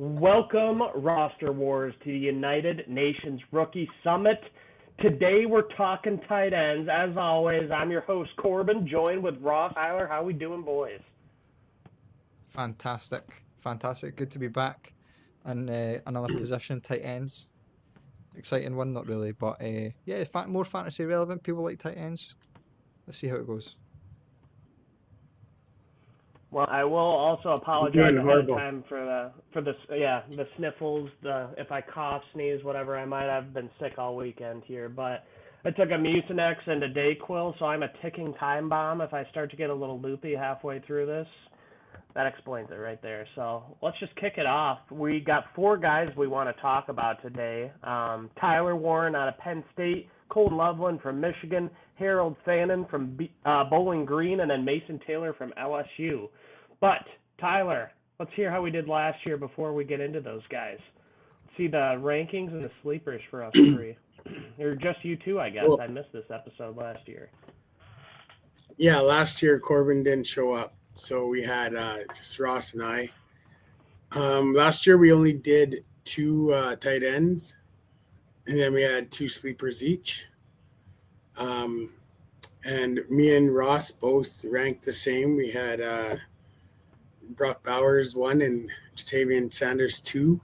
Welcome, Roster Wars, to the United Nations Rookie Summit. Today we're talking tight ends. As always, I'm your host, Corbin, joined with Ross. Tyler, how we doing, boys? Fantastic. Good to be back. And another position, tight ends. Exciting one, not really, but yeah, more fantasy relevant. People like tight ends. Let's see how it goes. Well, I will also apologize Doing ahead of horrible. time for the sniffles, if I cough, sneeze, whatever I might have been sick all weekend here, but I took a Mucinex and a Dayquil, so I'm a ticking time bomb if I start to get a little loopy halfway through this. That explains it right there. So let's just kick it off. We got four guys we want to talk about today. Tyler Warren out of Penn State, Colton Loveland from Michigan, Harold Fannin from Bowling Green, and then Mason Taylor from LSU. But, Tyler, let's hear how we did last year before we get into those guys. See the rankings and the sleepers for us three. Or just you two, I guess. Well, I missed this episode last year. yeah, last year Corbin didn't show up, so we had just Ross and I. Last year we only did two tight ends, and then we had two sleepers each. And me and Ross both ranked the same. We had Brock Bowers 1 and Jatavian Sanders 2.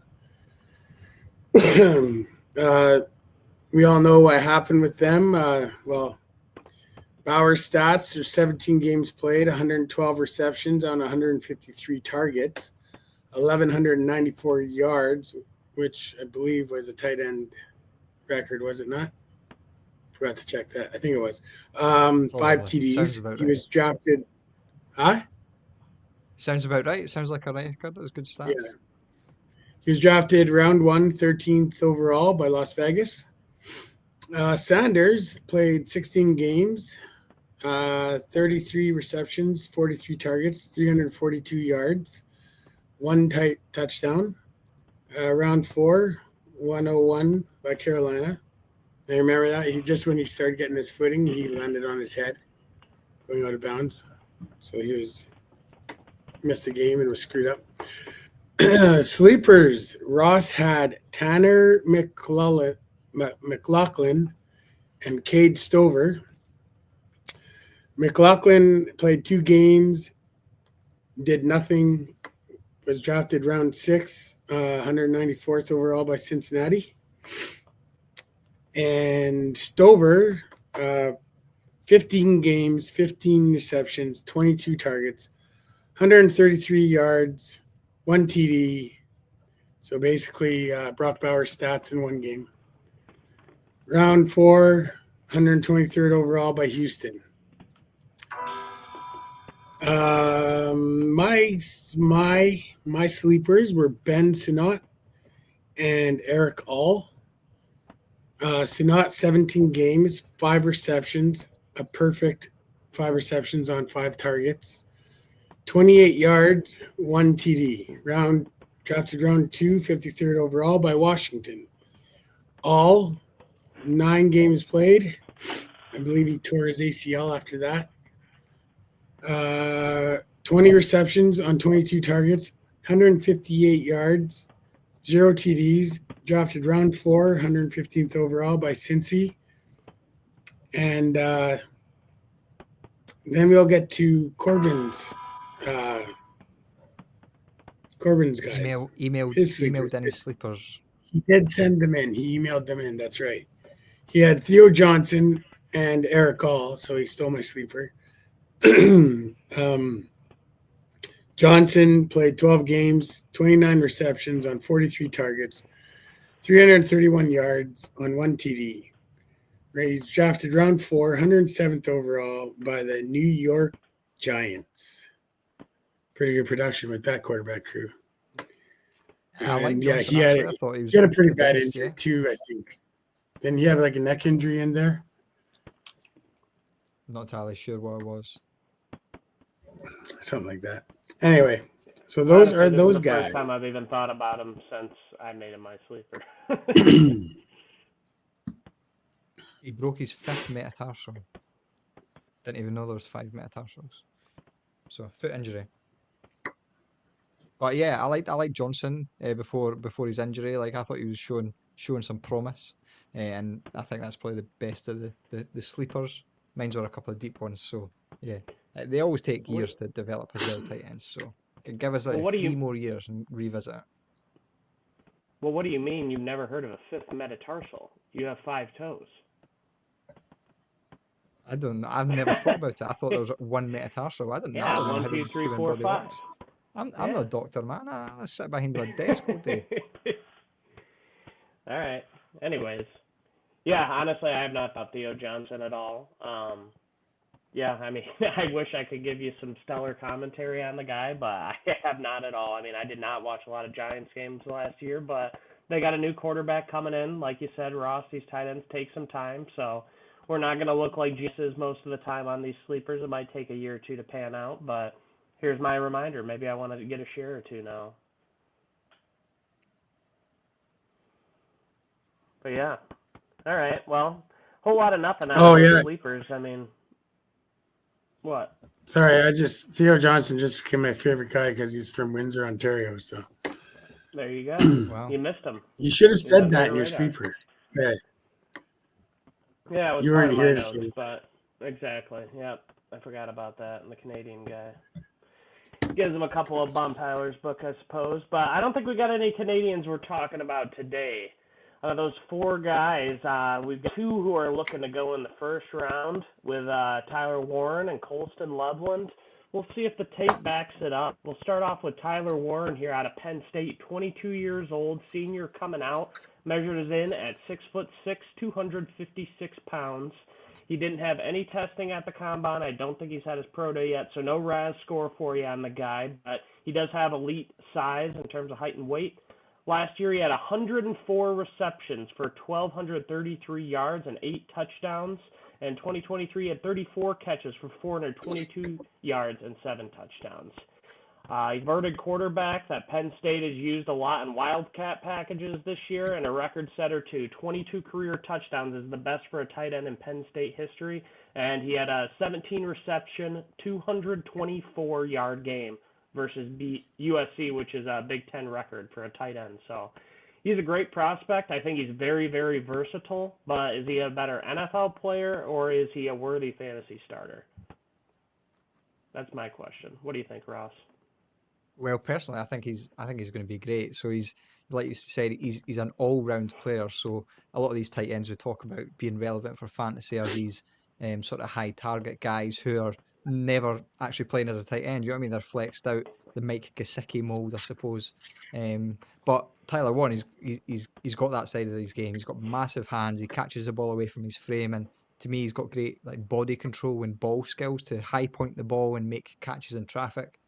We all know what happened with them. Bauer's stats are 17 games played, 112 receptions on 153 targets, 1,194 yards, which I believe was a tight end record, was it not? Forgot to check that. I think it was. 5 TDs. He was drafted. Huh? Sounds about right. Sounds like a record. That was good stats. Yeah. He was drafted round 1, 13th overall by Las Vegas. Sanders played 16 games, 33 receptions, 43 targets, 342 yards, 1 touchdown. Round 4, 101 by Carolina. I remember that. When he started getting his footing, he landed on his head going out of bounds. So he missed the game and was screwed up. Sleepers. Ross had Tanner McLaughlin and Cade Stover. McLaughlin played 2 games, did nothing, was drafted round 6, 194th overall by Cincinnati. And Stover, 15 games, 15 receptions, 22 targets, 133 yards, 1 TD. So basically, Brock Bowers stats in 1 game. Round 4, 123rd overall by Houston. My sleepers were Ben Sinnott and Eric All. Sinnott, 17 games, 5 receptions, a perfect 5 receptions on 5 targets, 28 yards, 1 TD. Drafted round 2, 53rd overall by Washington. All 9 games played. I believe he tore his ACL after that. 20 receptions on 22 targets, 158 yards, 0 TDs, drafted round 4, 115th overall by Cincy. And then we'll get to Corbin's guys. Emailed any sleepers. He did send them in. He emailed them in. That's right. He had Theo Johnson and Eric All, so he stole my sleeper. Johnson played 12 games, 29 receptions on 43 targets, 331 yards on 1 TD. He drafted round 4, 107th overall by the New York Giants. Pretty good production with that quarterback crew. And yeah, he had a pretty bad injury too, I think. Didn't he have like a neck injury in there? Not entirely sure what it was. Something like that. Anyway, so those are those guys. First time I've even thought about him since I made him my sleeper. He broke his 5th metatarsal. Didn't even know there was 5 metatarsals. So, foot injury. But yeah, I like Johnson before his injury. Like I thought he was showing some promise, and I think that's probably the best of the sleepers. Mine were a couple of deep ones, so yeah, they always take What? years to develop as well, tight ends. So give us Well, like what do you? 3 more years and revisit it. Well, what do you mean you've never heard of a fifth metatarsal? You have 5 toes. I don't know. I've never thought about it. I thought there was one metatarsal. I Yeah, don't know one, how the two, three, human four, body five. works. I'm not Yeah. a doctor, man. I sit behind a desk all day. All right. Anyways, yeah. Honestly, I have not thought Theo Johnson at all. Yeah. I mean, I wish I could give you some stellar commentary on the guy, but I have not at all. I mean, I did not watch a lot of Giants games last year, but they got a new quarterback coming in. Like you said, Ross, these tight ends take some time, so we're not going to look like Jesus most of the time on these sleepers. It might take a year or two to pan out, but here's my reminder. Maybe I want to get a share or two now. But yeah. All right. Well, whole lot of nothing out Oh of those yeah, sleepers. I mean, what? sorry. Theo Johnson just became my favorite guy because he's from Windsor, Ontario. So There you go. Wow. You missed him. you should have He was said under that your in your radar. sleeper. Yeah, Yeah, it was you part weren't of my here to notes, see it. but exactly. Yep. I forgot about that. And the Canadian guy. Gives him a couple of bump Tyler's book, I suppose. But I don't think we got any Canadians we're talking about today. Those 4 guys, we've got 2 who are looking to go in the first round with Tyler Warren and Colston Loveland. We'll see if the tape backs it up. We'll start off with Tyler Warren here out of Penn State, 22 years old, senior coming out, measured as in at 6'6", 256 pounds. He didn't have any testing at the combine. I don't think he's had his pro day yet, so no RAS score for you on the guy, but he does have elite size in terms of height and weight. Last year, he had 104 receptions for 1,233 yards and 8 touchdowns. And 2023, he had 34 catches for 422 yards and 7 touchdowns. He's inverted quarterback that Penn State has used a lot in Wildcat packages this year, and a record setter too. 22 career touchdowns is the best for a tight end in Penn State history. And he had a 17 reception, 224-yard game versus USC, which is a Big Ten record for a tight end. So he's a great prospect. I think he's very, very versatile. But is he a better NFL player or is he a worthy fantasy starter? That's my question. What do you think, Ross? Well, personally, I think he's going to be great. So he's like you said, he's an all-round player. So a lot of these tight ends we talk about being relevant for fantasy are these sort of high target guys who are never actually playing as a tight end. You know what I mean? They're flexed out, the Mike Gesicki mold, I suppose. But Tyler Warren, he's got that side of his game. He's got massive hands. He catches the ball away from his frame, and to me, he's got great like body control and ball skills to high point the ball and make catches in traffic.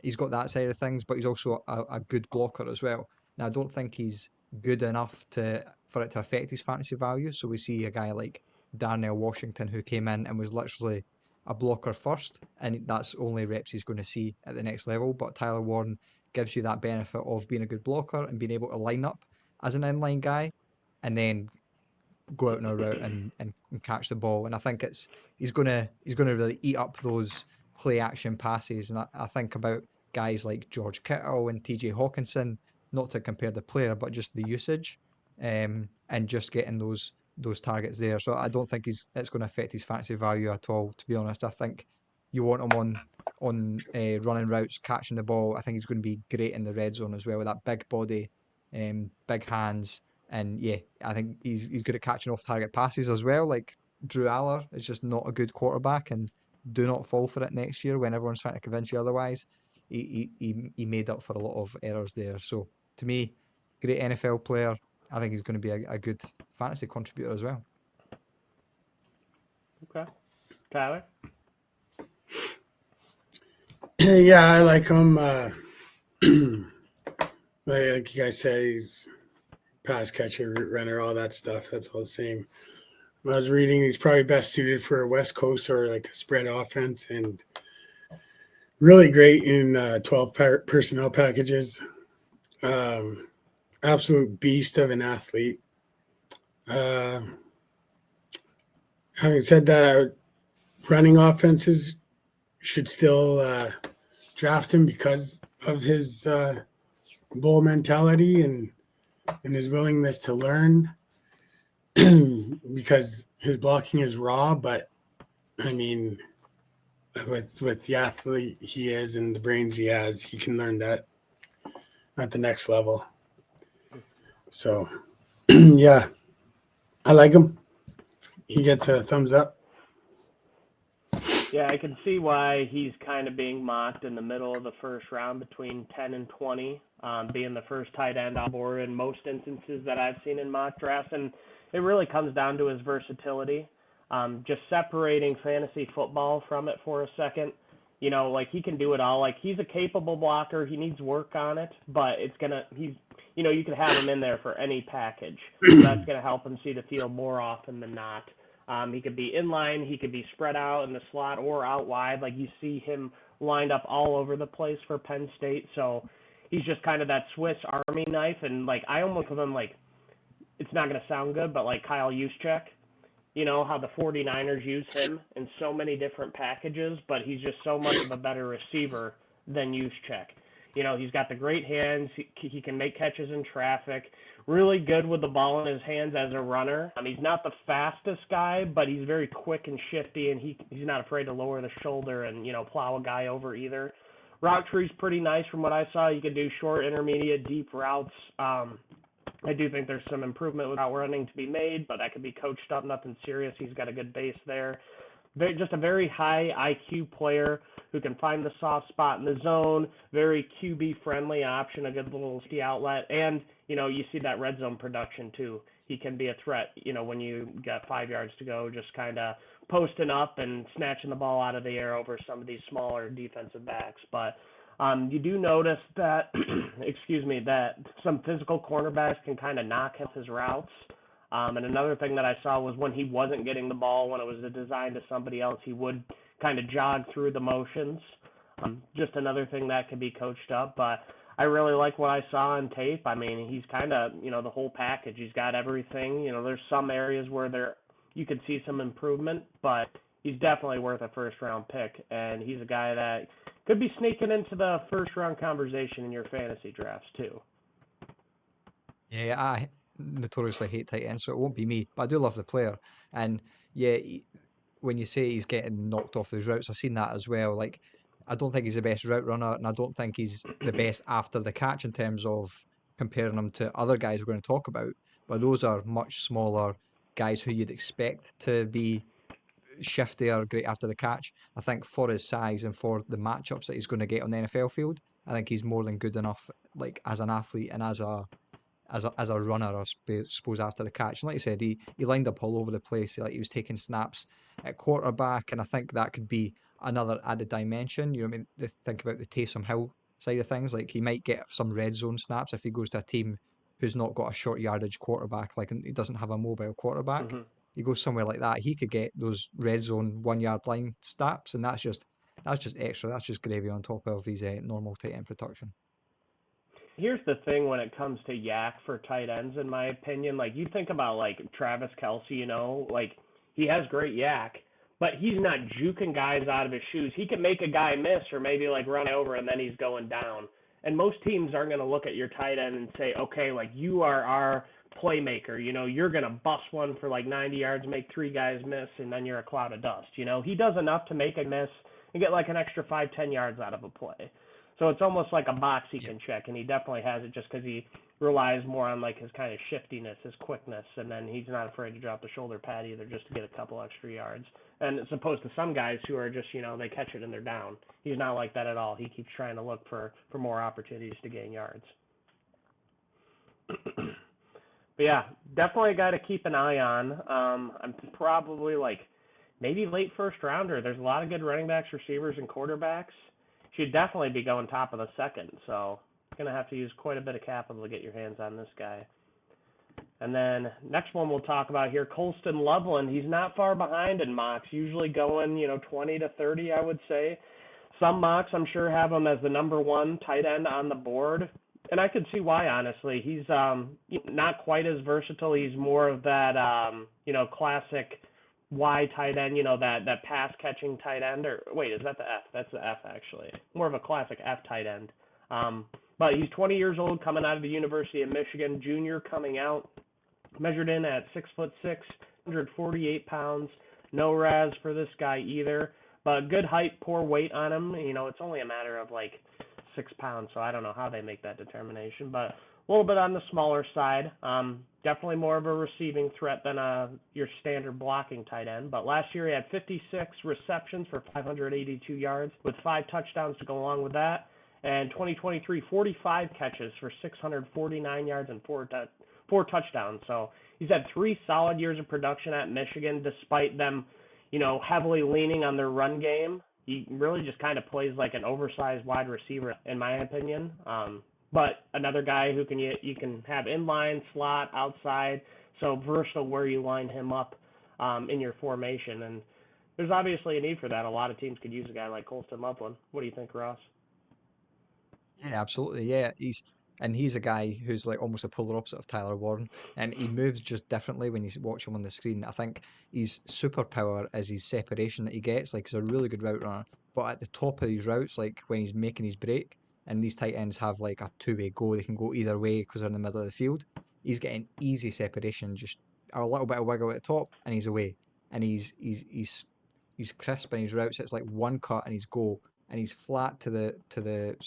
He's got that side of things, but he's also a good blocker as well. Now, I don't think he's good enough for it to affect his fantasy value. So we see a guy like Darnell Washington who came in and was literally a blocker first, and that's only reps he's going to see at the next level. But Tyler Warren gives you that benefit of being a good blocker and being able to line up as an inline guy, and then go out on a route and catch the ball. And I think he's gonna really eat up those play action passes. And I think about guys like George Kittle and TJ Hawkinson, not to compare the player, but just the usage, and just getting those targets there. So I don't think it's going to affect his fantasy value at all. To be honest, I think you want him on running routes, catching the ball. I think he's going to be great in the red zone as well with that big body, big hands. And yeah, I think he's good at catching off target passes as well. Like Drew Aller is just not a good quarterback, and do not fall for it next year when everyone's trying to convince you otherwise. He made up for a lot of errors there. So to me, great NFL player. I think he's going to be a good fantasy contributor as well. Okay. Tyler? Yeah, I like him. Like you guys said, he's pass catcher, route runner, all that stuff. That's all the same. When I was reading, he's probably best suited for a West Coast or like a spread offense, and really great in 12 personnel packages. Absolute beast of an athlete. Having said that, running offenses should still draft him because of his bull mentality and his willingness to learn because his blocking is raw. But I mean, with the athlete he is and the brains he has, he can learn that at the next level. So, yeah, I like him. He gets a thumbs up. Yeah, I can see why he's kind of being mocked in the middle of the first round between 10 and 20, being the first tight end on board in most instances that I've seen in mock drafts. And it really comes down to his versatility. Just separating fantasy football from it for a second. You know, like he can do it all. Like he's a capable blocker. He needs work on it, but you can have him in there for any package. So that's going to help him see the field more often than not. He could be in line, he could be spread out in the slot or out wide. Like you see him lined up all over the place for Penn State. So he's just kind of that Swiss Army knife. And like I almost with him like it's not going to sound good, but like Kyle Juszczyk, you know how the 49ers use him in so many different packages, but he's just so much of a better receiver than Juszczyk. You know, he's got the great hands. He can make catches in traffic. Really good with the ball in his hands as a runner. He's not the fastest guy, but he's very quick and shifty, and he's not afraid to lower the shoulder and, you know, plow a guy over either. Route tree's pretty nice from what I saw. You can do short, intermediate, deep routes. I do think there's some improvement with route running to be made, but that could be coached up, nothing serious. He's got a good base there. Just a very high IQ player who can find the soft spot in the zone, very QB-friendly option, a good little sticky outlet. And, you know, you see that red zone production, too. He can be a threat, you know, when you got 5 yards to go, just kind of posting up and snatching the ball out of the air over some of these smaller defensive backs. But you do notice that, that some physical cornerbacks can kind of knock his routes. And another thing that I saw was when he wasn't getting the ball, when it was designed to somebody else, he would kind of jog through the motions. Just another thing that could be coached up. But I really like what I saw on tape. I mean, he's kind of, you know, the whole package. He's got everything. You know, there's some areas where you could see some improvement, but he's definitely worth a first-round pick. And he's a guy that could be sneaking into the first-round conversation in your fantasy drafts, too. Yeah, I notoriously hate tight ends, so it won't be me. But I do love the player, and yeah, when you say he's getting knocked off his routes, I've seen that as well. Like, I don't think he's the best route runner, and I don't think he's the best after the catch in terms of comparing him to other guys we're going to talk about. But those are much smaller guys who you'd expect to be shifty or great after the catch. I think for his size and for the matchups that he's going to get on the NFL field, I think he's more than good enough, like as an athlete and as a runner, I suppose, after the catch. And like you said, he lined up all over the place. Like he was taking snaps at quarterback, and I think that could be another added dimension. You know, what I mean, think about the Taysom Hill side of things. Like he might get some red zone snaps if he goes to a team who's not got a short yardage quarterback, like he doesn't have a mobile quarterback. Mm-hmm. He goes somewhere like that, he could get those red zone 1 yard line stats, and that's just extra. That's just gravy on top of his normal tight end production. Here's the thing when it comes to yak for tight ends, in my opinion. Like, you think about, like, Travis Kelce, you know, like, he has great yak, but he's not juking guys out of his shoes. He can make a guy miss or maybe, like, run over and then he's going down. And most teams aren't going to look at your tight end and say, okay, like, you are our playmaker. You know, you're going to bust one for, like, 90 yards, make 3 guys miss, and then you're a cloud of dust. You know, he does enough to make a miss and get, like, an extra 5-10 yards out of a play. So it's almost like a box he can check, and he definitely has it just because he relies more on like his kind of shiftiness, his quickness, and then he's not afraid to drop the shoulder pad either just to get a couple extra yards. And as opposed to some guys who are just, you know, they catch it and they're down. He's not like that at all. He keeps trying to look for more opportunities to gain yards. But yeah, definitely a guy to keep an eye on. I'm probably like maybe late first rounder. There's a lot of good running backs, receivers, and quarterbacks. Should definitely be going top of the second, so going to have to use quite a bit of capital to get your hands on this guy. And then next one we'll talk about here, Colston Loveland. He's not far behind in mocks, usually going, 20 to 30, I would say. Some mocks, I'm sure, have him as the number 1 tight end on the board, and I could see why, honestly. He's not quite as versatile. He's more of that, classic Y tight end, that pass catching tight end, or wait, is that the F? That's the F, actually. More of a classic F tight end. But he's 20 years old, coming out of the University of Michigan, junior coming out, measured in at 6'6", 148 pounds. No raz for this guy either, but good height, poor weight on him. It's only a matter of like 6 pounds, so I don't know how they make that determination, but a little bit on the smaller side. Definitely more of a receiving threat than your standard blocking tight end. But last year he had 56 receptions for 582 yards with 5 touchdowns to go along with that. And 2023, 45 catches for 649 yards and 4 touchdowns. So he's had 3 solid years of production at Michigan, despite them, heavily leaning on their run game. He really just kind of plays like an oversized wide receiver, in my opinion. But another guy who you can have inline, slot, outside, so versatile where you line him up in your formation. And there's obviously a need for that. A lot of teams could use a guy like Colston Loveland. What do you think, Ross? Yeah, absolutely. Yeah, he's a guy who's like almost a polar opposite of Tyler Warren, and he moves just differently when you watch him on the screen. I think his superpower is his separation that he gets. Like, he's a really good route runner, but at the top of these routes, like when he's making his break, and these tight ends have like a two-way go, they can go either way because they're in the middle of the field. He's getting easy separation, just a little bit of wiggle at the top, and he's away. And he's crisp in his routes. It's like one cut and he's go, and he's flat so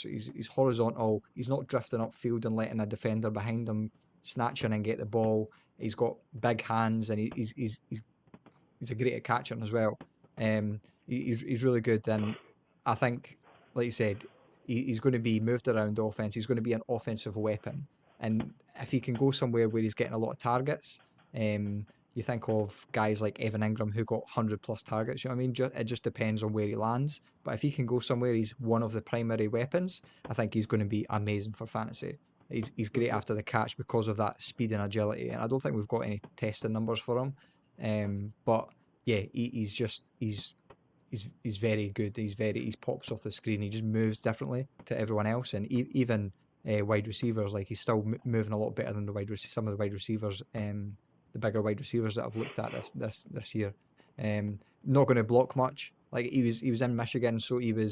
he's horizontal. He's not drifting upfield and letting a defender behind him snatch in and get the ball. He's got big hands, and he's a great at catching as well. He's really good, and I think, like you said, he's going to be moved around the offense. He's going to be an offensive weapon, and if he can go somewhere where he's getting a lot of targets, you think of guys like Evan Ingram who got 100+ targets. You know what I mean? It just depends on where he lands. But if he can go somewhere, he's one of the primary weapons. I think he's going to be amazing for fantasy. He's great after the catch because of that speed and agility. And I don't think we've got any testing numbers for him. But yeah, he's very good. He pops off the screen. He just moves differently to everyone else. And even wide receivers, like, he's still moving a lot better than some of the wide receivers. The bigger wide receivers that I've looked at this year. Not going to block much. Like, he was in Michigan, so he done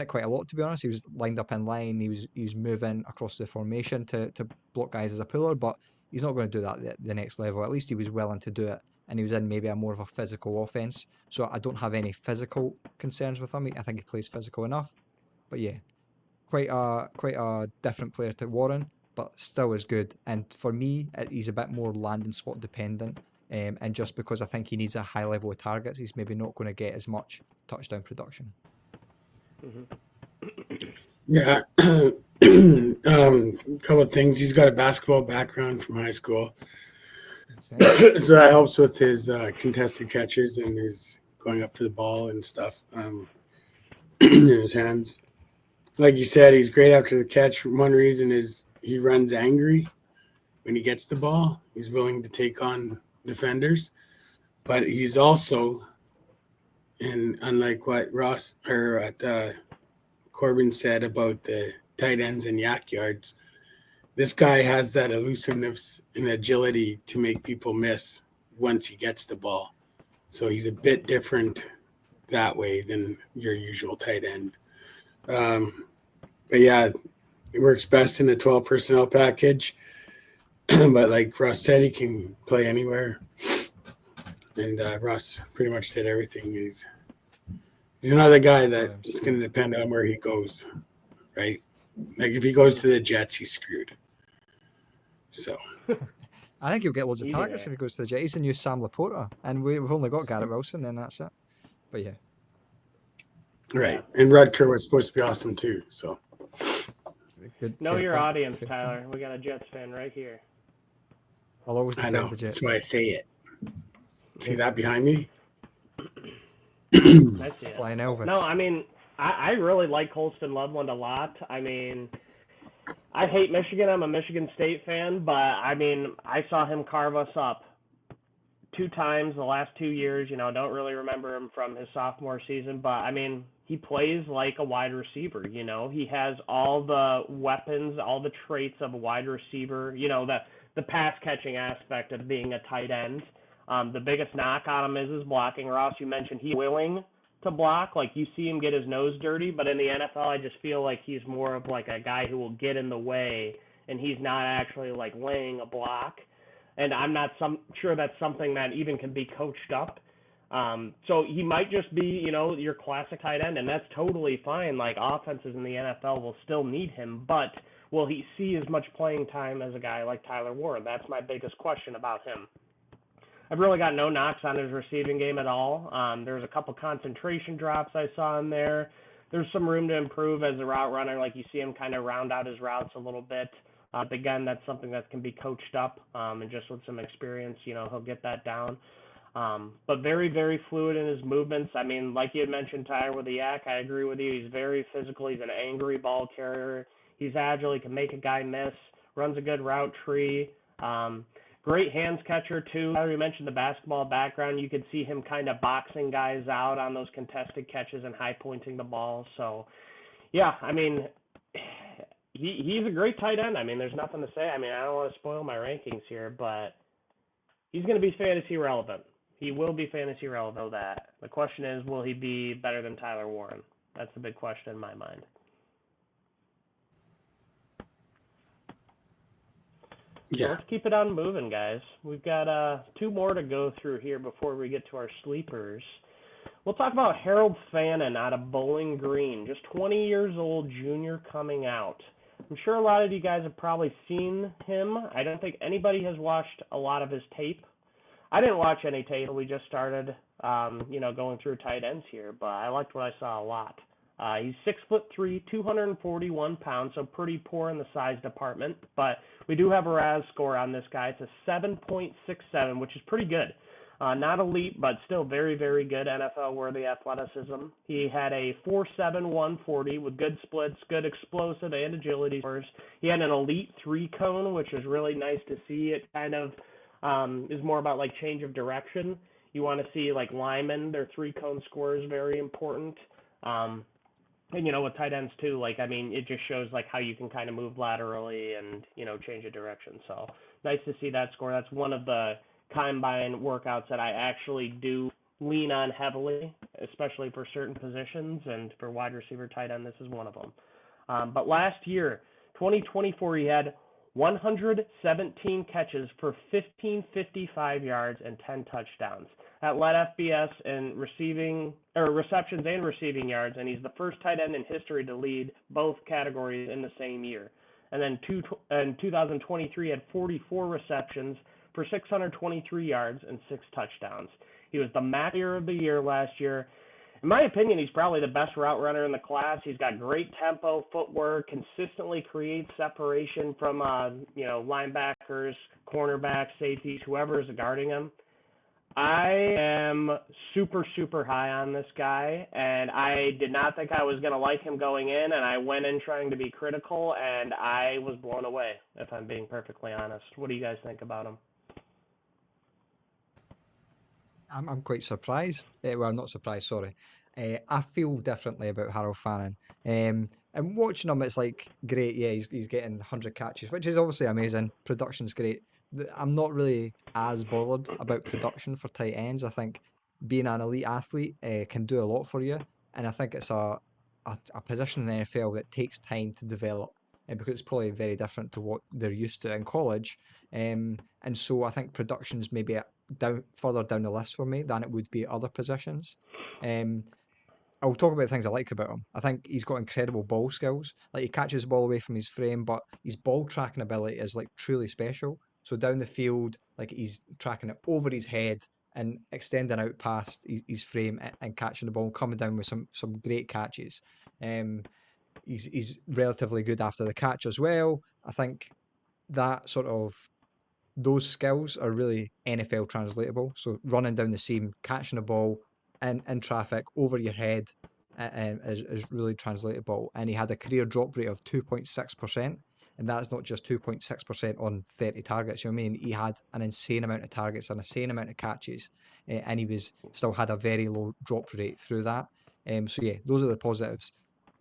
it quite a lot, to be honest. He was lined up in line. He was moving across the formation to block guys as a puller, but he's not going to do that at the next level. At least he was willing to do it, and he was in maybe a more of a physical offense. So I don't have any physical concerns with him. I think he plays physical enough. But yeah, quite a different player to Warren, but still is good. And for me, he's a bit more landing spot dependent. And just because I think he needs a high level of targets, he's maybe not going to get as much touchdown production. Yeah. Couple of things. He's got a basketball background from high school. So that helps with his contested catches and his going up for the ball and stuff in his hands. Like you said, he's great after the catch. One reason is he runs angry when he gets the ball. He's willing to take on defenders, but he's also, and unlike what Corbin said about the tight ends and yak yards, this guy has that elusiveness and agility to make people miss once he gets the ball. So he's a bit different that way than your usual tight end. But yeah, it works best in a 12 personnel package. But like Ross said, he can play anywhere. And Ross pretty much said everything. He's another guy that it's going to depend on where he goes, right? Like, if he goes to the Jets, he's screwed. So I think he'll get loads of targets if he goes to the Jets. He's the new Sam Laporta, and we've only got Garrett Wilson, then that's it. But yeah. Right. And Rutger was supposed to be awesome too. So know your audience, Tyler. We got a Jets fan right here. I'll always I know. the Jets. That's why I say it. See that behind me? I see it. Flying Elvis. No, I mean, I really like Colston Loveland a lot. I mean, I hate Michigan. I'm a Michigan State fan, but I mean, I saw him carve us up 2 times the last 2 years. Don't really remember him from his sophomore season, but I mean, he plays like a wide receiver. He has all the weapons, all the traits of a wide receiver. The pass catching aspect of being a tight end. The biggest knock on him is his blocking. Ross, you mentioned he's willing to block. Like you see him get his nose dirty, but in the NFL, I just feel like he's more of like a guy who will get in the way, and he's not actually like laying a block. And I'm not sure that's something that even can be coached up. So he might just be, your classic tight end, and that's totally fine. Like offenses in the NFL will still need him, but will he see as much playing time as a guy like Tyler Warren? That's my biggest question about him. I've really got no knocks on his receiving game at all. There's a couple concentration drops I saw in there. There's some room to improve as a route runner. Like you see him kind of round out his routes a little bit. But again, that's something that can be coached up, and just with some experience, he'll get that down. But very, very fluid in his movements. I mean, like you had mentioned, Tyler, with the yak, I agree with you. He's very physical. He's an angry ball carrier. He's agile. He can make a guy miss. Runs a good route tree. Great hands catcher, too. Tyler, you mentioned the basketball background. You could see him kind of boxing guys out on those contested catches and high pointing the ball. So, yeah, I mean, he's a great tight end. I mean, there's nothing to say. I mean, I don't want to spoil my rankings here, but he's going to be fantasy relevant. He will be fantasy relevant. That. The question is, will he be better than Tyler Warren? That's the big question in my mind. So let's keep it on moving, guys. We've got 2 more to go through here before we get to our sleepers. We'll talk about Harold Fannin out of Bowling Green, just 20 years old, junior coming out. I'm sure a lot of you guys have probably seen him. I don't think anybody has watched a lot of his tape. I didn't watch any tape. We just started, going through tight ends here, but I liked what I saw a lot. He's 6'3", 241 pounds, so pretty poor in the size department. But we do have a RAS score on this guy. It's a 7.67, which is pretty good. Not elite, but still very, very good NFL-worthy athleticism. He had a 4.7 140 with good splits, good explosive and agility scores. He had an elite 3-cone, which is really nice to see. It kind of is more about like change of direction. You want to see like linemen, their 3-cone score is very important. And, with tight ends too, it just shows like how you can kind of move laterally and, change of direction. So nice to see that score. That's one of the combine workouts that I actually do lean on heavily, especially for certain positions, and for wide receiver, tight end, this is one of them. But last year, 2024, he had 117 catches for 1,555 yards and 10 touchdowns. That led FBS in receptions and receiving yards, and he's the first tight end in history to lead both categories in the same year. And then in 2023, he had 44 receptions for 623 yards and 6 touchdowns. He was the MAC Player of the Year last year. In my opinion, he's probably the best route runner in the class. He's got great tempo, footwork, consistently creates separation from, linebackers, cornerbacks, safeties, whoever is guarding him. I am super, super high on this guy, and I did not think I was going to like him going in, and I went in trying to be critical, and I was blown away, if I'm being perfectly honest. What do you guys think about him? I'm quite surprised. Well, not surprised, sorry. I feel differently about Harold Fannin. And watching him, it's like, great, yeah, he's getting 100 catches, which is obviously amazing. Production's great. I'm not really as bothered about production for tight ends. I think being an elite athlete can do a lot for you. And I think it's a position in the NFL that takes time to develop, because it's probably very different to what they're used to in college. And so I think production's maybe further down the list for me than it would be at other positions. I'll talk about things I like about him. I think he's got incredible ball skills. Like, he catches the ball away from his frame, but his ball tracking ability is like truly special. So down the field, like, he's tracking it over his head and extending out past his frame and catching the ball and coming down with some great catches. He's relatively good after the catch as well. I think that those skills are really NFL translatable. So running down the seam, catching the ball in traffic over your head is really translatable. And he had a career drop rate of 2.6%. And that's not just 2.6% on 30 targets. You know what I mean? He had an insane amount of targets, an insane amount of catches, and he still had a very low drop rate through that. So yeah, those are the positives.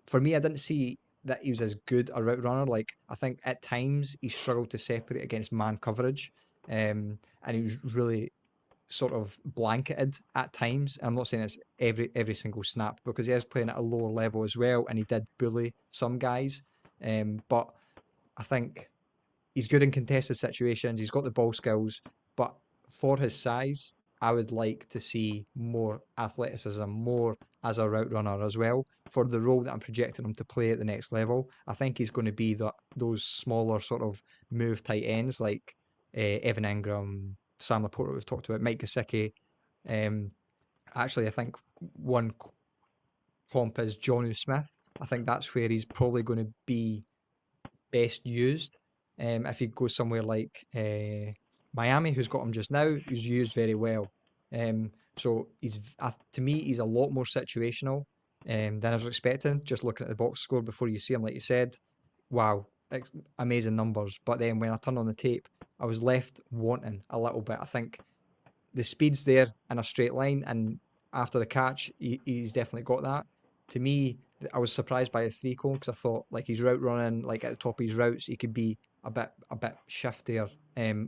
For me, I didn't see that he was as good a route runner. Like, I think at times he struggled to separate against man coverage, and he was really sort of blanketed at times. I'm not saying it's every single snap because he is playing at a lower level as well, and he did bully some guys. But I think he's good in contested situations. He's got the ball skills, but for his size, I would like to see more athleticism, more as a route runner as well for the role that I'm projecting him to play at the next level. I think he's going to be those smaller sort of move tight ends like Evan Ingram, Sam Laporta we've talked about, Mike Gesicki. Um, Actually, I think one comp is Jonnu Smith. I think that's where he's probably going to be best used. If he goes somewhere like Miami, who's got him just now, he's used very well. So to me, he's a lot more situational than I was expecting. Just looking at the box score before you see him, like you said, wow, amazing numbers. But then when I turned on the tape, I was left wanting a little bit. I think the speed's there in a straight line, and after the catch, he's definitely got that. To me, I was surprised by the three cone because I thought like he's route running, like at the top of his routes, he could be a bit shiftier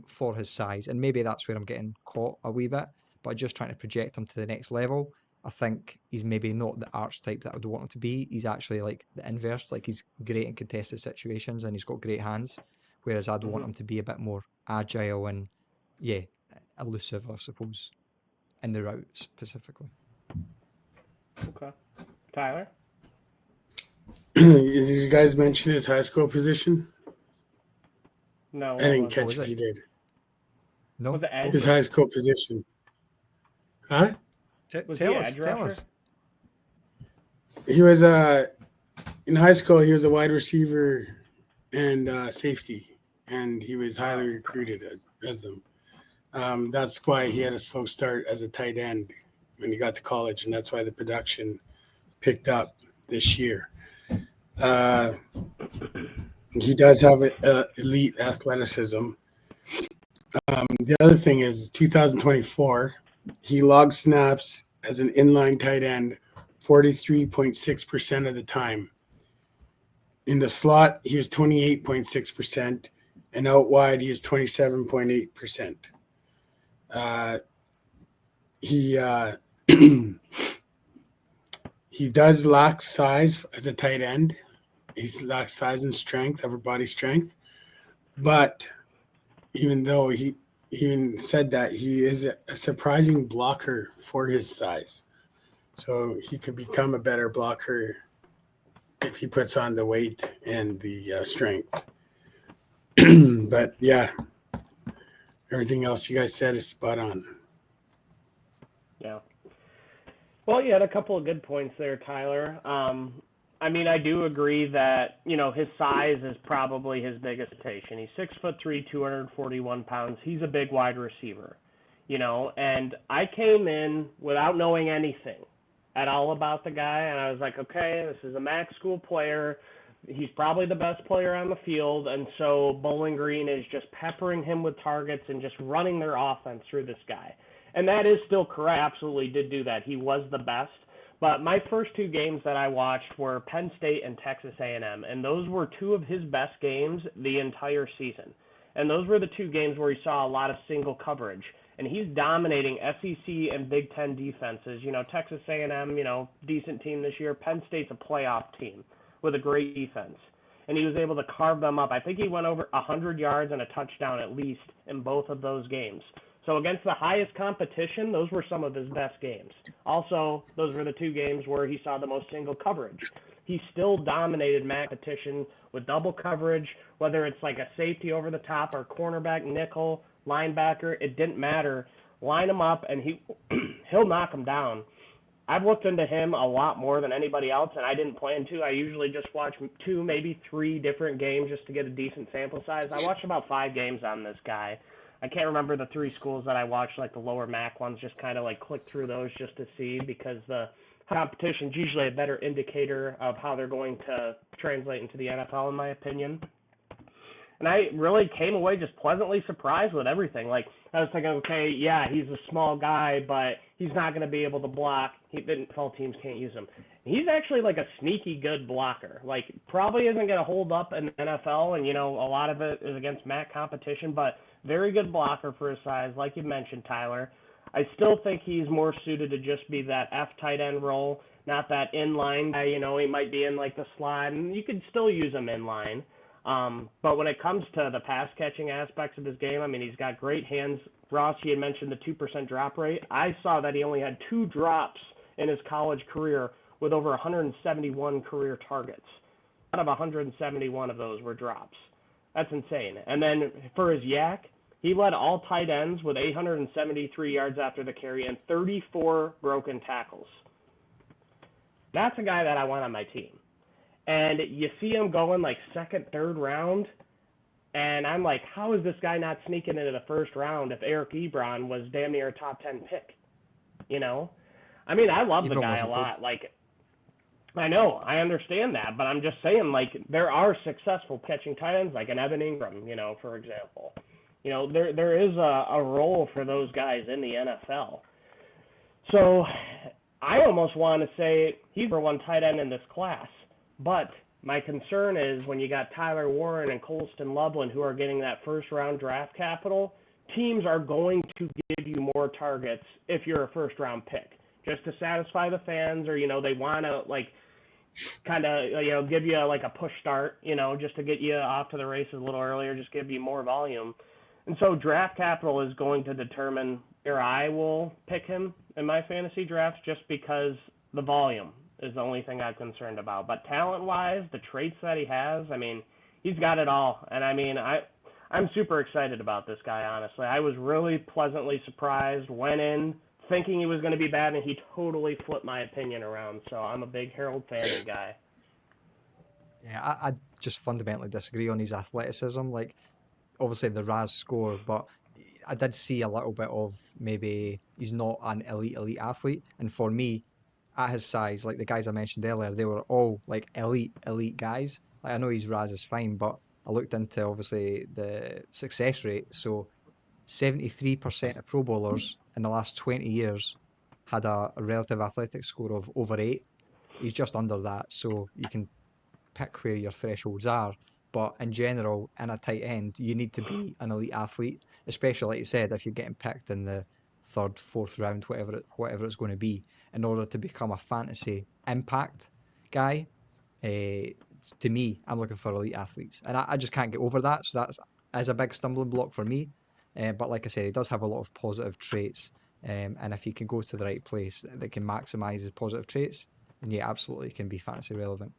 for his size, and maybe that's where I'm getting caught a wee bit. But just trying to project him to the next level, I think he's maybe not the archetype that I would want him to be. He's actually like the inverse. Like he's great in contested situations and he's got great hands, whereas I'd want him to be a bit more agile and yeah, elusive, I suppose, in the route specifically. Okay. Tyler? Did you guys mention his high school position? No. I didn't catch was if it? he did. No, Was it edge? His high school position. Huh? Was tell he us, edge tell rusher? us. He was in high school. He was a wide receiver and safety, and he was highly recruited as them. That's why he had a slow start as a tight end when he got to college, and that's why the production picked up this year. He does have elite athleticism. The other thing is 2024, he logged snaps as an inline tight end 43.6% of the time. In the slot, he was 28.6%, and out wide, he was 27.8%. He he does lack size as a tight end. He lacks size and strength, upper body strength. But even though he even said that, he is a surprising blocker for his size. So he could become a better blocker if he puts on the weight and the strength. But yeah, everything else you guys said is spot on. Yeah. Well, you had a couple of good points there, Tyler. I mean, I do agree that, his size is probably his biggest limitation. He's 6'3", 241 pounds. He's a big wide receiver, and I came in without knowing anything at all about the guy, and I was like, okay, this is a MAC school player. He's probably the best player on the field, and so Bowling Green is just peppering him with targets and just running their offense through this guy. And that is still correct. Absolutely did do that. He was the best. But my first two games that I watched were Penn State and Texas A&M, and those were two of his best games the entire season. And those were the two games where he saw a lot of single coverage. And he's dominating SEC and Big Ten defenses. Texas A&M, decent team this year. Penn State's a playoff team with a great defense. And he was able to carve them up. I think he went over 100 yards and a touchdown at least in both of those games. So against the highest competition, those were some of his best games. Also, those were the two games where he saw the most single coverage. He still dominated MAC competition with double coverage, whether it's like a safety over the top or cornerback, nickel, linebacker, it didn't matter. Line him up, and he'll knock him down. I've looked into him a lot more than anybody else, and I didn't plan to. I usually just watch 2, maybe 3 different games just to get a decent sample size. I watched about 5 games on this guy. I can't remember the 3 schools that I watched, like the lower MAC ones, just kind of like click through those just to see, because the competition is usually a better indicator of how they're going to translate into the NFL, in my opinion. And I really came away just pleasantly surprised with everything. Like, I was thinking, okay, yeah, he's a small guy, but he's not going to be able to block. NFL teams can't use him. He's actually like a sneaky good blocker. Like, probably isn't going to hold up in the NFL, and, a lot of it is against MAC competition, but very good blocker for his size, like you mentioned, Tyler. I still think he's more suited to just be that F tight end role, not that inline guy. You know, he might be in like the slot, and you could still use him inline. But when it comes to the pass catching aspects of his game, I mean, he's got great hands. Ross, he had mentioned the 2% drop rate. I saw that he only had 2 drops in his college career with over 171 career targets. Out of 171 of those were drops. That's insane. And then for his yak, he led all tight ends with 873 yards after the carry and 34 broken tackles. That's a guy that I want on my team. And you see him going like second, third round, and I'm like, how is this guy not sneaking into the first round if Eric Ebron was damn near a top 10 pick? You know? I mean, I love the guy a lot. Like, I know, I understand that, but I'm just saying, like, there are successful catching tight ends, like an Evan Ingram, you know, for example. You know, there is a role for those guys in the NFL. So I almost want to say he's the one tight end in this class. But my concern is when you got Tyler Warren and Colston Loveland who are getting that first-round draft capital, teams are going to give you more targets if you're a first-round pick, just to satisfy the fans, or, you know, they want to, like, kind of, you know, give you, like, a push start, you know, just to get you off to the races a little earlier, just give you more volume. And so draft capital is going to determine where I will pick him in my fantasy drafts, just because the volume is the only thing I'm concerned about. But talent-wise, the traits that he has, I mean, he's got it all. And, I mean, I'm super excited about this guy, honestly. I was really pleasantly surprised, went in thinking he was going to be bad, and he totally flipped my opinion around. So I'm a big Harold Fanning guy. Yeah, I just fundamentally disagree on his athleticism. Like, obviously the Raz score, but I did see a little bit of maybe he's not an elite athlete. And for me, at his size, like the guys I mentioned earlier, they were all like elite guys. Like, I know his Raz is fine, but I looked into obviously the success rate. So 73% of Pro Bowlers in the last 20 years had a relative athletic score of over 8. He's just under that. So you can pick where your thresholds are. But in general, in a tight end, you need to be an elite athlete, especially like you said, if you're getting picked in the third, fourth round, whatever it's going to be, in order to become a fantasy impact guy. To me, I'm looking for elite athletes, and I just can't get over that. So that's as a big stumbling block for me. But like I said, he does have a lot of positive traits, and if he can go to the right place that can maximise his positive traits, then yeah, absolutely can be fantasy relevant.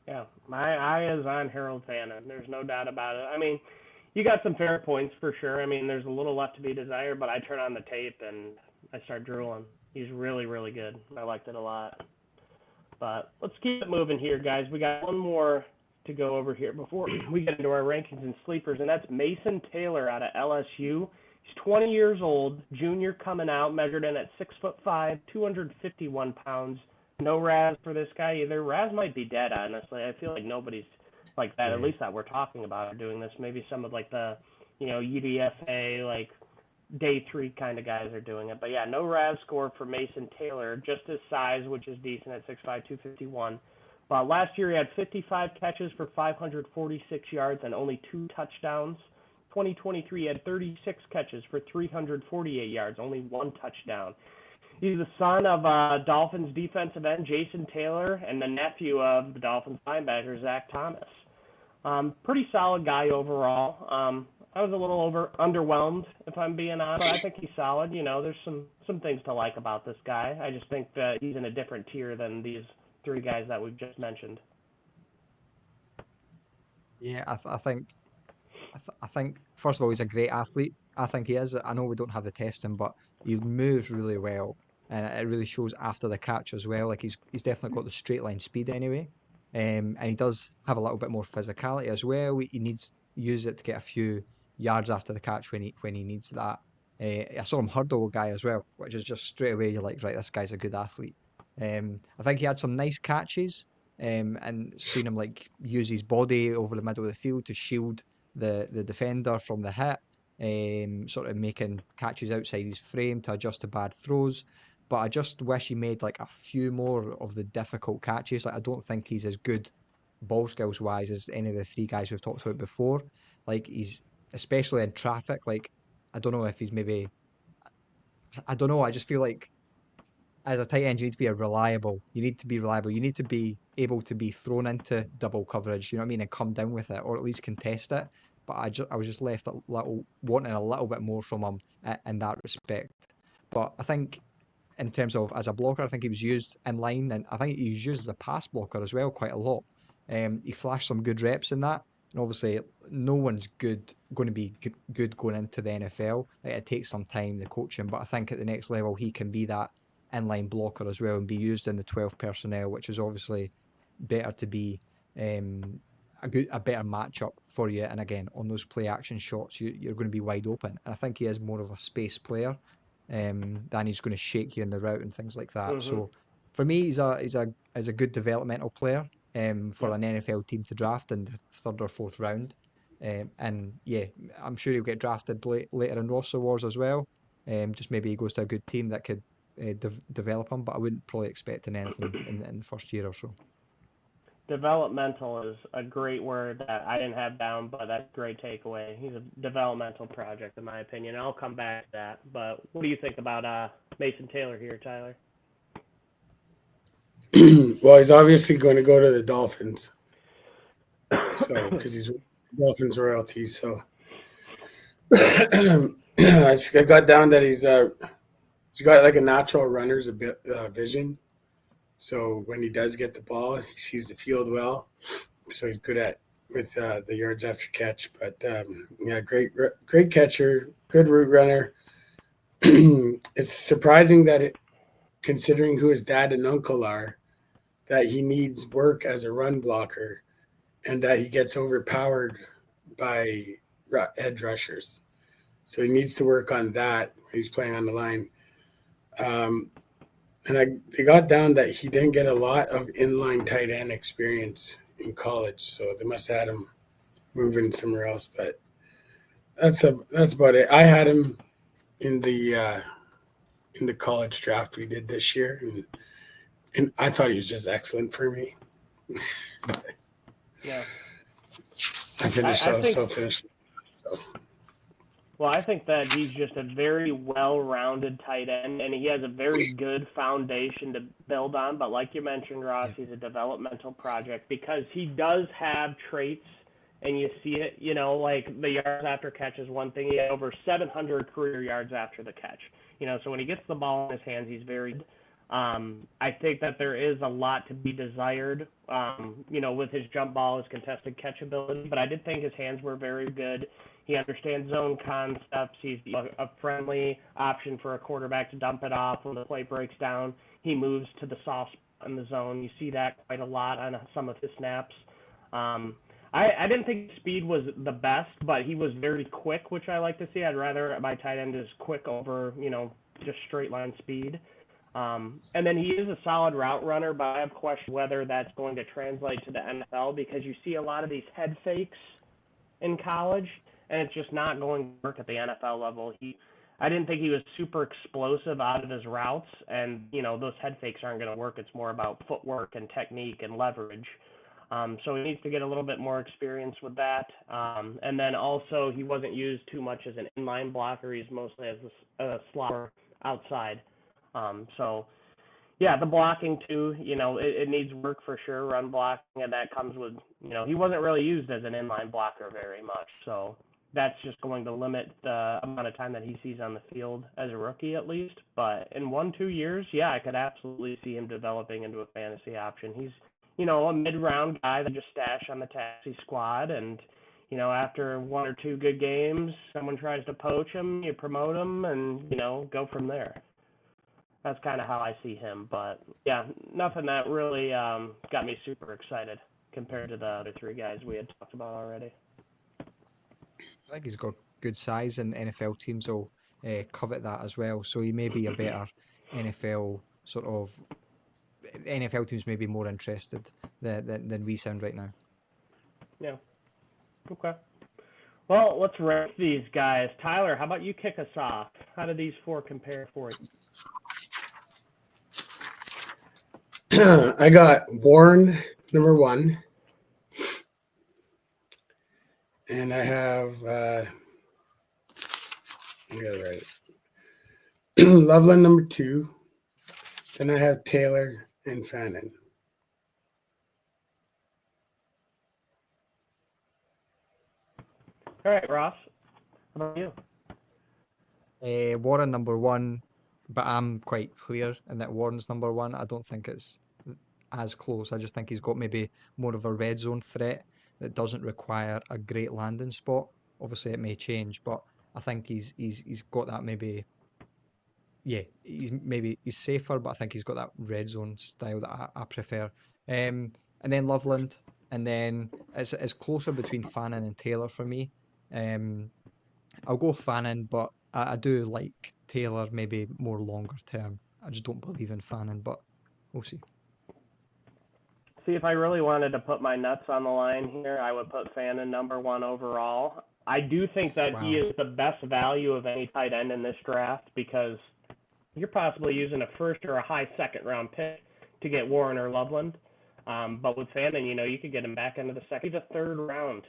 Yeah, my eye is on Harold Fanning. There's no doubt about it. I mean, you got some fair points for sure. I mean, there's a little left to be desired, but I turn on the tape and I start drooling. He's really, really good. I liked it a lot. But let's keep it moving here, guys. We got one more to go over here before we get into our rankings and sleepers, and that's Mason Taylor out of LSU. He's 20 years old, junior coming out, measured in at 6'5", 251 pounds. No Raz for this guy either. Raz might be dead, honestly. I feel like nobody's like that, at least that we're talking about, are doing this. Maybe some of like the, you know, UDFA, like day 3 kind of guys are doing it. But yeah, no Raz score for Mason Taylor, just his size, which is decent at 6'5", 251. But last year he had 55 catches for 546 yards and only 2 touchdowns. 2023 he had 36 catches for 348 yards, only 1 touchdown. He's the son of Dolphins defensive end Jason Taylor and the nephew of the Dolphins linebacker Zach Thomas. Pretty solid guy overall. I was a little underwhelmed, if I'm being honest. I think he's solid. You know, there's some things to like about this guy. I just think that he's in a different tier than these 3 guys that we've just mentioned. Yeah, I think first of all, he's a great athlete. I think he is. I know we don't have the testing, but he moves really well, and it really shows after the catch as well. Like he's definitely got the straight line speed anyway, and he does have a little bit more physicality as well. He needs use it to get a few yards after the catch when he needs that. I saw him hurdle a guy as well, which is just straight away you're like, right, this guy's a good athlete. I think he had some nice catches, and seen him like use his body over the middle of the field to shield the defender from the hit, sort of making catches outside his frame to adjust to bad throws. But I just wish he made like a few more of the difficult catches. Like I don't think he's as good ball skills wise as any of the 3 guys we've talked about before. Like he's especially in traffic. Like I don't know if he's maybe I don't know. I just feel like as a tight end, you need to be reliable. You need to be reliable. You need to be able to be thrown into double coverage. You know what I mean, and come down with it, or at least contest it. But I was just left a little wanting a little bit more from him in that respect. But I think in terms of as a blocker, I think he was used in line, and I think he was used as a pass blocker as well quite a lot. He flashed some good reps in that, and obviously no one's going to be good going into the NFL. Like, it takes some time, the coaching, but I think at the next level he can be that inline blocker as well and be used in the 12 personnel, which is obviously better to be a better matchup for you. And again, on those play action shots, you're going to be wide open. And I think he is more of a space player than he's going to shake you in the route and things like that. Mm-hmm. So for me, he's a good developmental player for an NFL team to draft in the third or fourth round. And yeah, I'm sure he'll get drafted later in roster wars as well. Just maybe he goes to a good team that could develop him, but I wouldn't probably expecting anything in the first year or so. Developmental is a great word that I didn't have down, but that's a great takeaway. He's a developmental project, in my opinion. I'll come back to that. But what do you think about Mason Taylor here, Tyler? Well, he's obviously going to go to the Dolphins. So, because he's Dolphins royalty. So, I got down that he's got like a natural runner's vision. So when he does get the ball, he sees the field well. So he's good with the yards after catch. But yeah, great catcher, good route runner. It's surprising that considering who his dad and uncle are, that he needs work as a run blocker, and that he gets overpowered by edge rushers. So he needs to work on that when he's playing on the line. And they got down that he didn't get a lot of inline tight end experience in college, so they must have had him moving somewhere else. But that's about it. I had him in the college draft we did this year, and I thought he was just excellent for me. Yeah. I finished. I was so finished. So. Well, I think that he's just a very well-rounded tight end, and he has a very good foundation to build on. But like you mentioned, Ross, he's a developmental project because he does have traits, and you see it, you know, like the yards after catch is one thing. He had over 700 career yards after the catch. You know, so when he gets the ball in his hands, he's very good. I think that there is a lot to be desired, you know, with his jump ball, his contested catch ability, but I did think his hands were very good. He understands zone concepts. He's a friendly option for a quarterback to dump it off when the play breaks down. He moves to the soft spot in the zone. You see that quite a lot on some of his snaps. I didn't think speed was the best, but he was very quick, which I like to see. I'd rather my tight end is quick over, you know, just straight line speed. And then he is a solid route runner, but I have questioned whether that's going to translate to the NFL because you see a lot of these head fakes in college, and it's just not going to work at the NFL level. I didn't think he was super explosive out of his routes, and, you know, those head fakes aren't going to work. It's more about footwork and technique and leverage. So he needs to get a little bit more experience with that. And then also he wasn't used too much as an inline blocker. He's mostly as a slot outside. So, yeah, the blocking too, you know, it needs work for sure, run blocking, and that comes with, you know, he wasn't really used as an inline blocker very much. So that's just going to limit the amount of time that he sees on the field as a rookie at least. But in 1-2 years, yeah, I could absolutely see him developing into a fantasy option. He's, you know, a mid-round guy that just stash on the taxi squad, and, you know, after 1 or 2 good games, someone tries to poach him, you promote him, and, you know, go from there. That's kind of how I see him. But, yeah, nothing that really got me super excited compared to the other 3 guys we had talked about already. I think he's got good size, and NFL teams will covet that as well. So he may be a better NFL sort of. NFL teams may be more interested than we sound right now. Yeah. Okay. Well, let's rank these guys. Tyler, how about you kick us off? How do these 4 compare for you? I got Warren number 1. And I have I gotta write Loveland number 2. Then I have Taylor and Fannin. All right, Ross. How about you? Warren number 1, but I'm quite clear in that Warren's number 1. I don't think it's as close. I just think he's got maybe more of a red zone threat that doesn't require a great landing spot. Obviously, it may change, but I think he's got that maybe. Yeah, he's safer, but I think he's got that red zone style that I prefer. And then Loveland, and then it's closer between Fannin and Taylor for me. I'll go Fannin, but I do like Taylor maybe more longer term. I just don't believe in Fannin, but we'll see. See, if I really wanted to put my nuts on the line here, I would put Fannin number 1 overall. I do think that he is the best value of any tight end in this draft because you're possibly using a first or a high second round pick to get Warren or Loveland. But with Fannin, you could get him back into the second, the third round.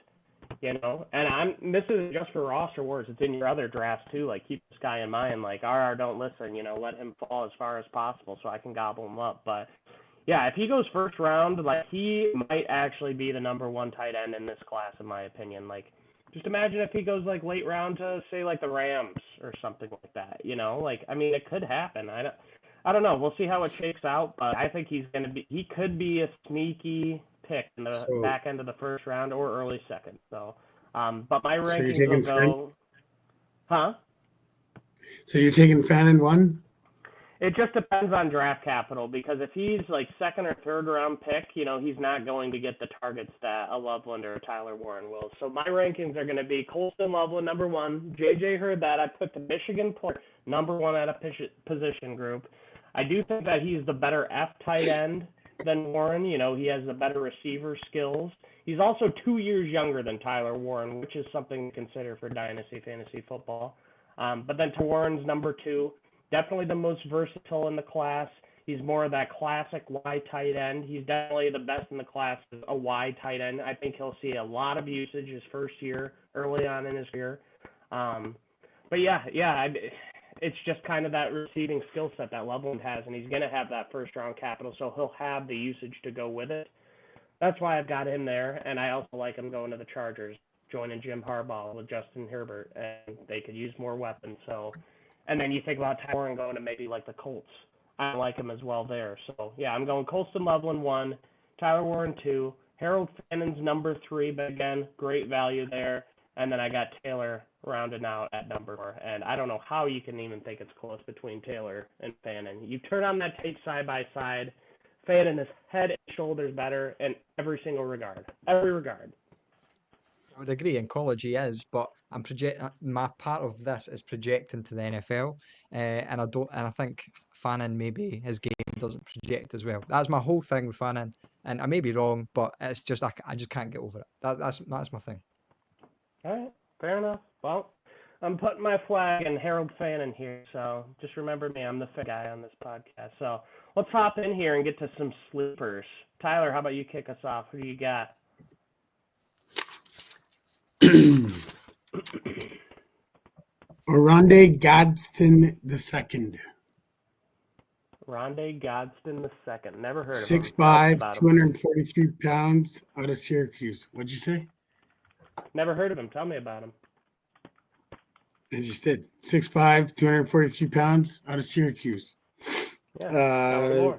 And this isn't just for roster wars, it's in your other drafts too. Like, keep this guy in mind, like, don't listen, let him fall as far as possible so I can gobble him up. But yeah, if he goes first round, like, he might actually be the number 1 tight end in this class, in my opinion. Like, just imagine if he goes like late round to say like the Rams or something like that, like, I mean, it could happen. I don't know. We'll see how it shakes out, but I think he could be a sneaky pick in the back end of the first round or early second. So, but my rankings will go, huh? So you're taking Fannin 1? It just depends on draft capital because if he's like second or third round pick, he's not going to get the targets that a Loveland or a Tyler Warren will. So my rankings are going to be Colston Loveland number 1. JJ heard that. I put the Michigan player number 1 at a position group. I do think that he's the better F tight end than Warren. He has the better receiver skills. He's also 2 years younger than Tyler Warren, which is something to consider for Dynasty Fantasy Football. But then to Warren's number 2. Definitely the most versatile in the class. He's more of that classic Y tight end. He's definitely the best in the class as a Y tight end. I think he'll see a lot of usage his first year, early on in his career. But it's just kind of that receiving skill set that Loveland has, and he's going to have that first round capital, so he'll have the usage to go with it. That's why I've got him there, and I also like him going to the Chargers, joining Jim Harbaugh with Justin Herbert, and they could use more weapons. So. And then you think about Tyler Warren going to maybe like the Colts. I like him as well there. So, yeah, I'm going Colston Loveland 1, Tyler Warren 2, Harold Fannin's number 3, but again, great value there. And then I got Taylor rounding out at number 4. And I don't know how you can even think it's close between Taylor and Fannin. You turn on that tape side by side, Fannin is head and shoulders better in every single regard. Every regard. I would agree. In college, he is, but my part of this is projecting to the NFL, and I think Fannin maybe his game doesn't project as well. That's my whole thing with Fannin, and I may be wrong, but it's just I just can't get over it. That's my thing. All right, fair enough. Well, I'm putting my flag in Harold Fannin here, so just remember me. I'm the fit guy on this podcast. So let's hop in here and get to some sleepers. Tyler, how about you kick us off? Who do you got? Oronde Gadsden II. Rondé Gadsden II. Never heard of 6'5", him. 243 pounds, out of Syracuse. What'd you say? Never heard of him. Tell me about him. I just did. 6'5", 243 pounds, out of Syracuse. Yeah,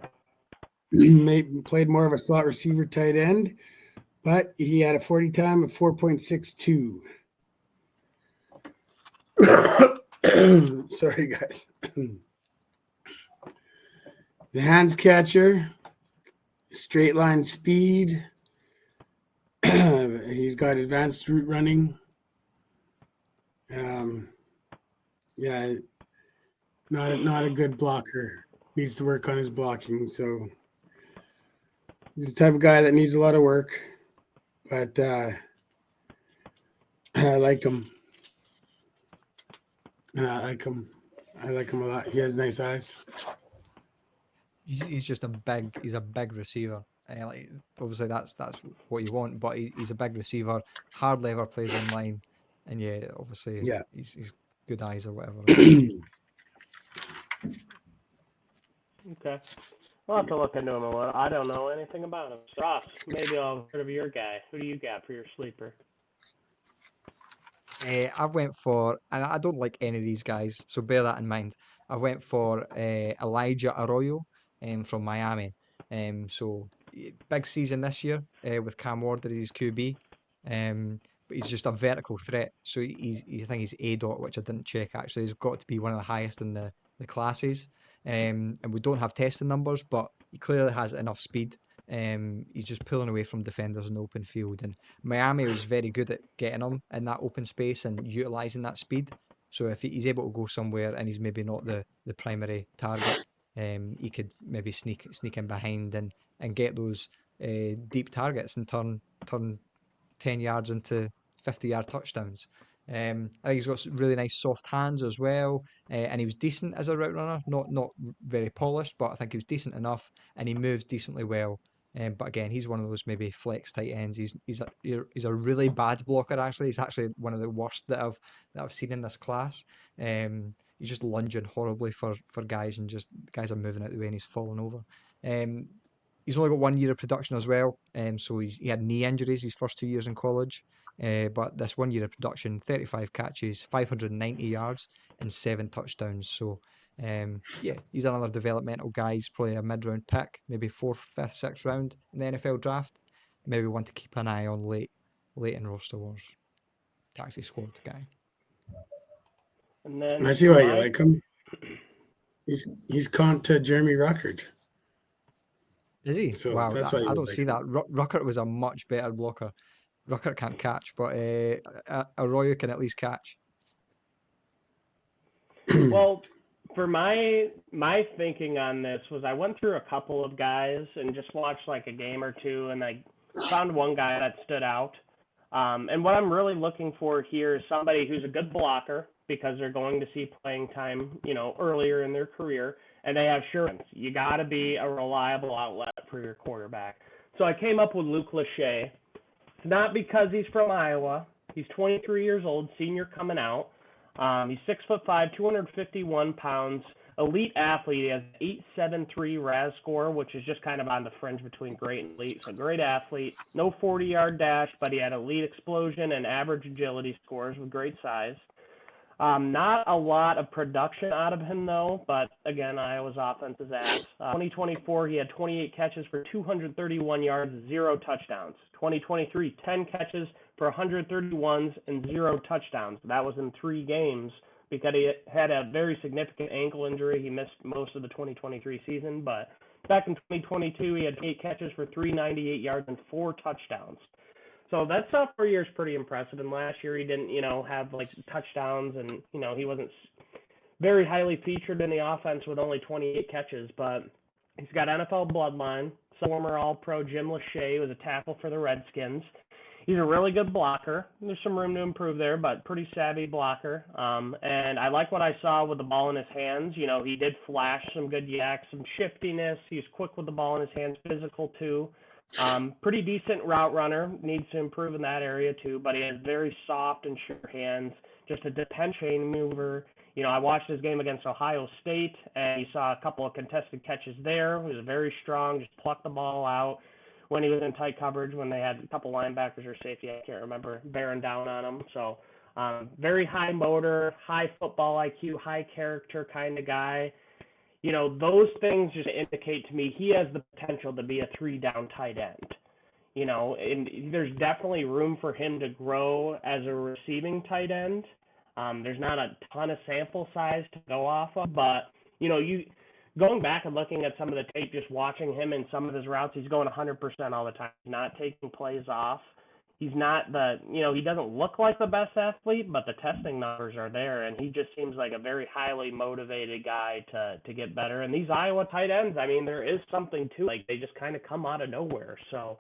Played more of a slot receiver tight end, but he had a 40 time of 4.62. Sorry, guys. The hands catcher, straight line speed. He's got advanced route running. Not a good blocker. Needs to work on his blocking. So he's the type of guy that needs a lot of work. But I like him. I like him a lot. He has nice eyes. He's just a big receiver. Obviously that's what you want, but he's a big receiver. Hardly ever plays online, and obviously he's good eyes or whatever. Okay. I'll have to look into him a little. I don't know anything about him. Ross, maybe I'll heard of your guy. Who do you got for your sleeper? I went for, and I don't like any of these guys, so bear that in mind. I went for Elijah Arroyo from Miami. Big season this year with Cam Ward as his QB. But he's just a vertical threat. So I think he's A dot, which I didn't check actually. He's got to be one of the highest in the classes. And we don't have testing numbers, but he clearly has enough speed. He's just pulling away from defenders in the open field. And Miami was very good at getting him in that open space and utilising that speed. So if he's able to go somewhere and he's maybe not the primary target, he could maybe sneak in behind and get those deep targets and turn 10 yards into 50-yard touchdowns. I think he's got really nice soft hands as well, and he was decent as a route runner. Not very polished, but I think he was decent enough, and he moves decently well. But again, he's one of those maybe flex tight ends. He's a really bad blocker. Actually, he's actually one of the worst that I've seen in this class. He's just lunging horribly for guys, and just guys are moving out the way, and he's falling over. He's only got 1 year of production as well, so he had knee injuries his first 2 years in college. But this 1 year of production, 35 catches, 590 yards, and 7 touchdowns. So, yeah, he's another developmental guy. He's probably a mid-round pick, maybe 4th, 5th, 6th round in the NFL draft. Maybe one to keep an eye on late in roster wars. Taxi squad guy. And then I see why you like him. He's caught to Jeremy Ruckert. Is he? So Wow, that's why I you don't like see him. that. Ruckert was a much better blocker. Ruckert can't catch, but Arroyo can at least catch. Well, for my thinking on this was I went through a couple of guys and just watched like a game or two, and I found one guy that stood out. And what I'm really looking for here is somebody who's a good blocker because they're going to see playing time, earlier in their career, and they have assurance. You got to be a reliable outlet for your quarterback. So I came up with Luke Lachey. It's not because he's from Iowa. He's 23 years old, senior coming out. He's 6'5", 251 pounds, elite athlete. He has 8.73 RAS score, which is just kind of on the fringe between great and elite. So great athlete. No 40-yard dash, but he had elite explosion and average agility scores with great size. Not a lot of production out of him, though, but again, Iowa's offense is ass. 2024, he had 28 catches for 231 yards, 0 touchdowns. 2023, 10 catches for 131s and 0 touchdowns. That was in 3 games because he had a very significant ankle injury. He missed most of the 2023 season, but back in 2022, he had 8 catches for 398 yards and 4 touchdowns. So that sophomore year is pretty impressive. And last year he didn't, have like touchdowns, and he wasn't very highly featured in the offense with only 28 catches. But he's got NFL bloodline. Former All-Pro Jim Lachey was a tackle for the Redskins. He's a really good blocker. There's some room to improve there, but pretty savvy blocker. And I like what I saw with the ball in his hands. He did flash some good yak, some shiftiness. He's quick with the ball in his hands, physical too. Pretty decent route runner, needs to improve in that area too, but he has very soft and sure hands, just a depend chain mover. I watched his game against Ohio State, and you saw a couple of contested catches there. He was very strong, just plucked the ball out when he was in tight coverage, when they had a couple linebackers or safety, I can't remember, bearing down on him. So very high motor, high football IQ, high character kind of guy. Those things just indicate to me he has the potential to be a 3-down tight end. And there's definitely room for him to grow as a receiving tight end. There's not a ton of sample size to go off of, but, you going back and looking at some of the tape, just watching him in some of his routes, he's going 100% all the time. He's not taking plays off. He's not he doesn't look like the best athlete, but the testing numbers are there, and he just seems like a very highly motivated guy to get better. And these Iowa tight ends, there is something to, like, they just kind of come out of nowhere. So,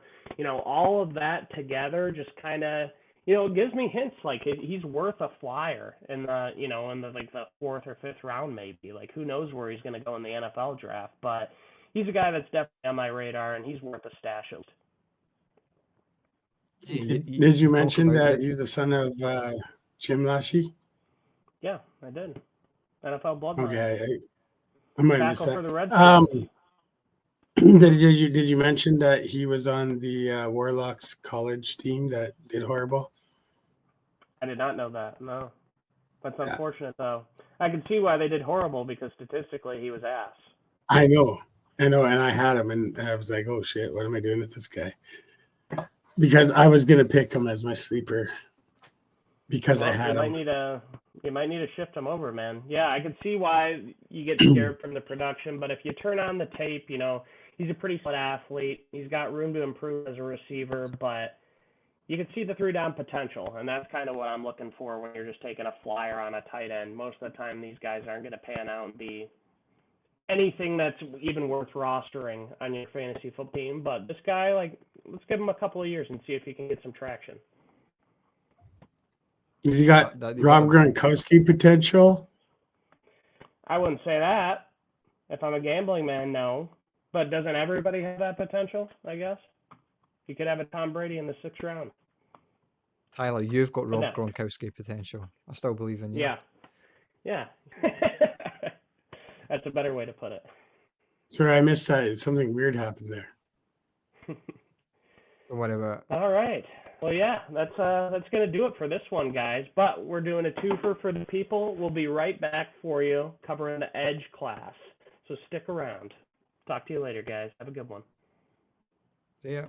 all of that together just kind of, it gives me hints like he's worth a flyer in the, in the like the 4th or 5th round maybe. Like, who knows where he's going to go in the NFL draft, but he's a guy that's definitely on my radar, and he's worth a stash of. Did you mention that he's the son of Jim Lachey? Yeah, I did. NFL bloodline. Okay, I might miss Tackle for that. the Redskins. Did you mention that he was on the Warlocks college team that did horrible? I did not know that. No, that's Yeah, unfortunate though. I can see why they did horrible because statistically he was ass. I know, and I had him, and I was like, oh shit, what am I doing with this guy? Because I was gonna pick him as my sleeper because I Well, had him. you might need to shift him over, man. Yeah, I can see why you get scared from the production, but if you turn on the tape, he's a pretty solid athlete. He's got room to improve as a receiver, but you can see the three down potential, and that's kind of what I'm looking for when you're just taking a flyer on a tight end. Most of the time, these guys aren't going to pan out and be anything that's even worth rostering on your fantasy football team. But this guy, let's give him a couple of years and see if he can get some traction. Has he got You've Rob got Gronkowski potential? I wouldn't say that. If I'm a gambling man, no. But doesn't everybody have that potential, I guess? You could have a Tom Brady in the 6th round. Tyler, you've got But Rob no. Gronkowski potential. I still believe in you. Yeah. Yeah. That's a better way to put it. Sorry, I missed that. Something weird happened there. Don't worry about it. All right. Well, yeah, that's gonna do it for this one, guys. But we're doing a twofer for the people. We'll be right back for you covering the Edge class. So stick around. Talk to you later, guys. Have a good one. See ya.